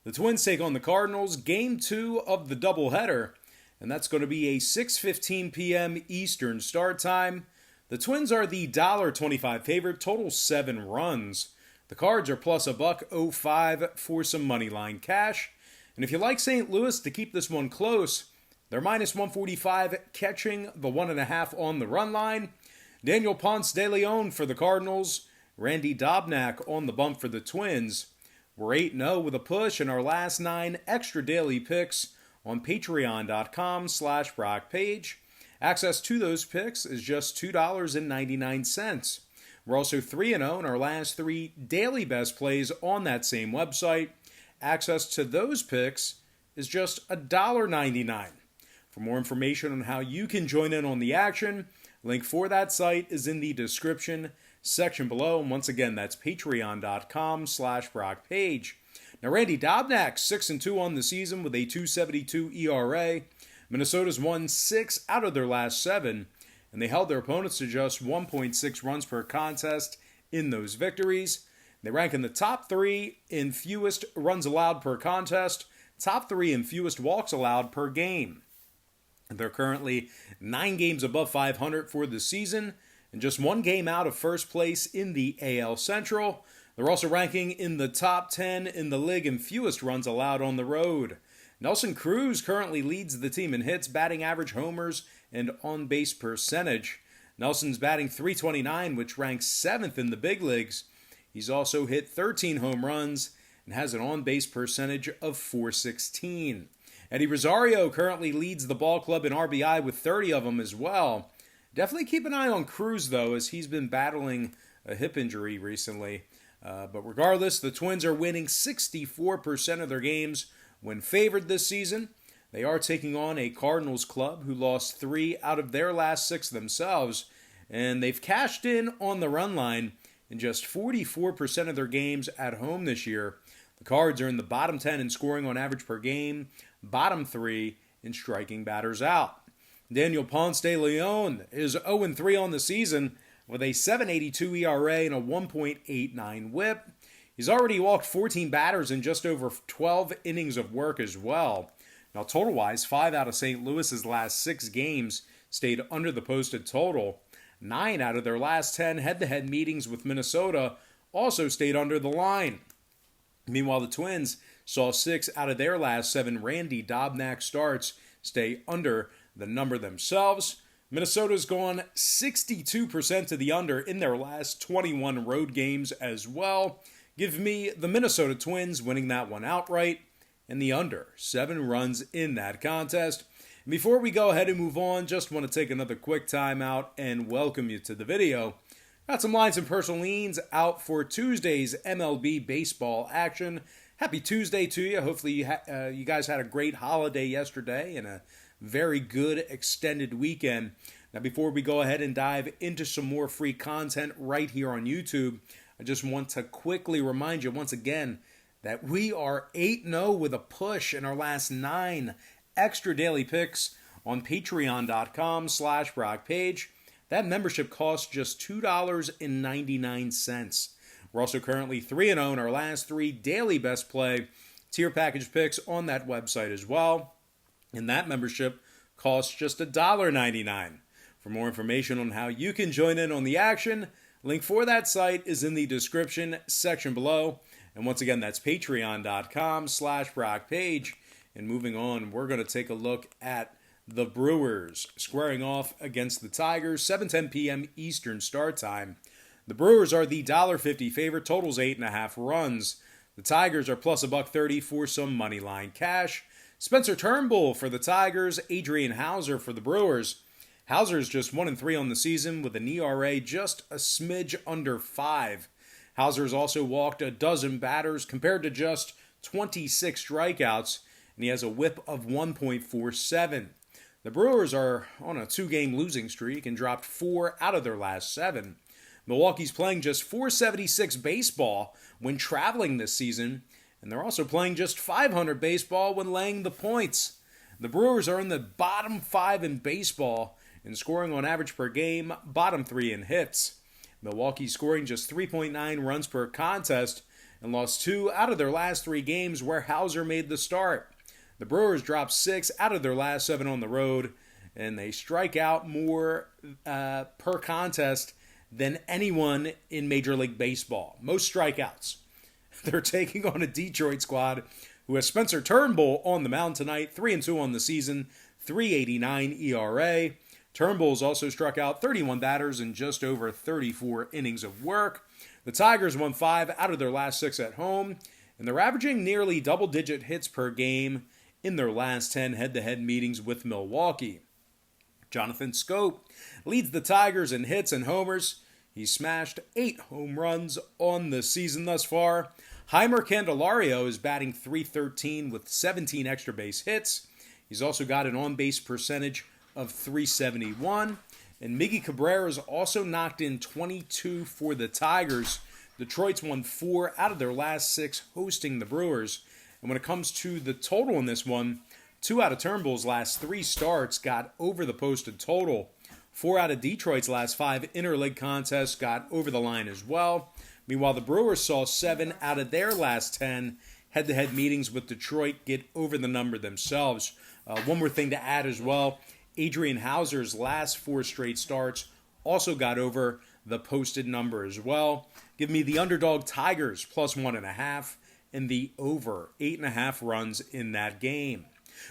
The Twins take on the Cardinals, game 2 of the doubleheader, and that's going to be a 6:15 p.m. Eastern start time. The Twins are the $1.25 favorite, total 7 runs. The Cards are plus $1.05 for some money line cash. And if you like St. Louis to keep this one close, they're minus 145, catching the 1.5 on the run line. Daniel Ponce de Leon for the Cardinals. Randy Dobnak on the bump for the Twins. We're 8-0 with a push in our last 9 extra daily picks on patreon.com/BrockPage. Access to those picks is just $2.99. We're also 3-0 in our last 3 daily best plays on that same website. Access to those picks is just $1.99. For more information on how you can join in on the action, link for that site is in the description section below. And once again, that's patreon.com/BrockPage. Now, Randy Dobnak, 6-2 on the season with a 2.72 ERA. Minnesota's won 6 out of their last 7, and they held their opponents to just 1.6 runs per contest in those victories. They rank in the top 3 in fewest runs allowed per contest, top 3 in fewest walks allowed per game. They're currently 9 games above 500 for the season, and just 1 game out of first place in the AL Central. They're also ranking in the top 10 in the league in fewest runs allowed on the road. Nelson Cruz currently leads the team in hits, batting average, homers, and on-base percentage. Nelson's batting .329, which ranks 7th in the big leagues. He's also hit 13 home runs and has an on-base percentage of .416. Eddie Rosario currently leads the ball club in RBI with 30 of them as well. Definitely keep an eye on Cruz, though, as he's been battling a hip injury recently. But regardless, the Twins are winning 64% of their games when favored this season. They are taking on a Cardinals club who lost 3 out of their last 6 themselves, and they've cashed in on the run line in just 44% of their games at home this year. The Cards are in the bottom 10 in scoring on average per game, bottom 3 in striking batters out. Daniel Ponce de Leon is 0-3 on the season with a 7.82 ERA and a 1.89 whip. He's already walked 14 batters in just over 12 innings of work as well. Now, total-wise, 5 out of St. Louis's last 6 games stayed under the posted total. 9 out of their last 10 head-to-head meetings with Minnesota also stayed under the line. Meanwhile, the Twins saw 6 out of their last 7 Randy Dobnak starts stay under the number themselves. Minnesota's gone 62% to the under in their last 21 road games as well. Give me the Minnesota Twins winning that one outright and the under 7 runs in that contest. And before we go ahead and move on, just want to take another quick time out and welcome you to the video. Got some lines and personal leans out for Tuesday's MLB baseball action. Happy Tuesday to you. Hopefully you guys had a great holiday yesterday and a very good extended weekend. Now, before we go ahead and dive into some more free content right here on YouTube, I just want to quickly remind you once again that we are 8-0 with a push in our last 9 extra daily picks on patreon.com/BrockPage. That membership costs just $2.99. We're also currently 3-0 in our last 3 daily best play tier package picks on that website as well. And that membership costs just $1.99. For more information on how you can join in on the action, link for that site is in the description section below. And once again, that's patreon.com/BrockPage. And moving on, we're going to take a look at the Brewers squaring off against the Tigers, 7:10 p.m. Eastern start time. The Brewers are the $1.50 favorite, totals 8.5 runs. The Tigers are plus $1.30 for some money line cash. Spencer Turnbull for the Tigers, Adrian Hauser for the Brewers. Hauser's just 1-3 on the season with an ERA just a smidge under 5. Hauser's also walked a dozen batters compared to just 26 strikeouts, and he has a whip of 1.47. The Brewers are on a 2-game losing streak and dropped 4 out of their last 7. Milwaukee's playing just .476 baseball when traveling this season, and they're also playing just .500 baseball when laying the points. The Brewers are in the bottom 5 in baseball in scoring on average per game, bottom 3 in hits. Milwaukee scoring just 3.9 runs per contest, and lost 2 out of their last 3 games where Hauser made the start. The Brewers dropped 6 out of their last 7 on the road, and they strike out more per contest than anyone in Major League Baseball. Most strikeouts. They're taking on a Detroit squad who has Spencer Turnbull on the mound tonight, 3-2 on the season, 3.89 ERA. Turnbull's also struck out 31 batters in just over 34 innings of work. The Tigers won 5 out of their last 6 at home, and they're averaging nearly double-digit hits per game in their last 10 head-to-head meetings with Milwaukee. Jonathan Scope leads the Tigers in hits and homers. He's smashed 8 home runs on the season thus far. Heimer Candelario is batting .313 with 17 extra base hits. He's also got an on-base percentage of .371. And Miggy Cabrera's also knocked in 22 for the Tigers. Detroit's won 4 out of their last 6 hosting the Brewers. And when it comes to the total in this one, 2 out of Turnbull's last 3 starts got over the posted total. 4 out of Detroit's last 5 interleague contests got over the line as well. Meanwhile, the Brewers saw 7 out of their last 10 head-to-head meetings with Detroit get over the number themselves. One more thing to add as well, Adrian Hauser's last 4 straight starts also got over the posted number as well. Give me the Underdog Tigers plus 1.5 and the over 8.5 runs in that game.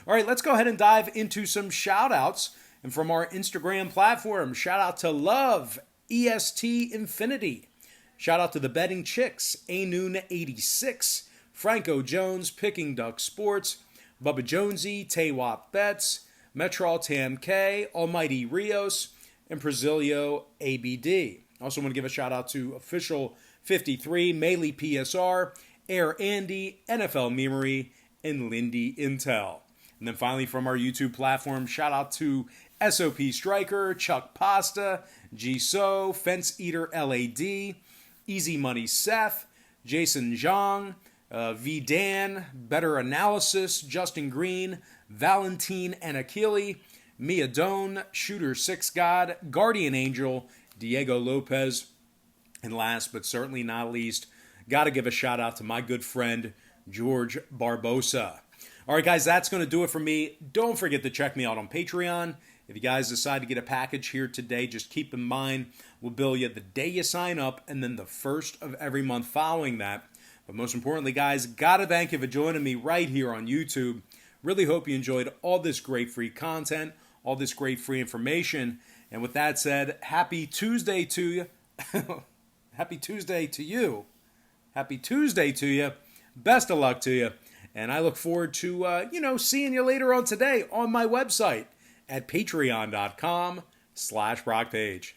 All right, let's go ahead and dive into some shout-outs. And from our Instagram platform, shout out to Love, EST Infinity. Shout out to the Betting Chicks, Anoon86, Franco Jones, Picking Duck Sports, Bubba Jonesy, Taywop Bets, Metral Tam K, Almighty Rios, and Brazilio ABD. Also want to give a shout out to Official 53, Melee PSR, Air Andy, NFL Memory, and Lindy Intel. And then finally from our YouTube platform, shout out to SOP Striker, Chuck Pasta, G-So, Fence Eater LAD, Easy Money Seth, Jason Zhang, V Dan, Better Analysis, Justin Green, Valentine Anakili, Mia Doan, Shooter 6 God, Guardian Angel, Diego Lopez, and last but certainly not least, got to give a shout out to my good friend George Barbosa. All right, guys, that's going to do it for me. Don't forget to check me out on Patreon. If you guys decide to get a package here today, just keep in mind, we'll bill you the day you sign up and then the first of every month following that. But most importantly, guys, got to thank you for joining me right here on YouTube. Really hope you enjoyed all this great free content, all this great free information. And with that said, happy Tuesday to you. Happy Tuesday to you. Happy Tuesday to you. Best of luck to you. And I look forward to, seeing you later on today on my website at patreon.com/BrockPage.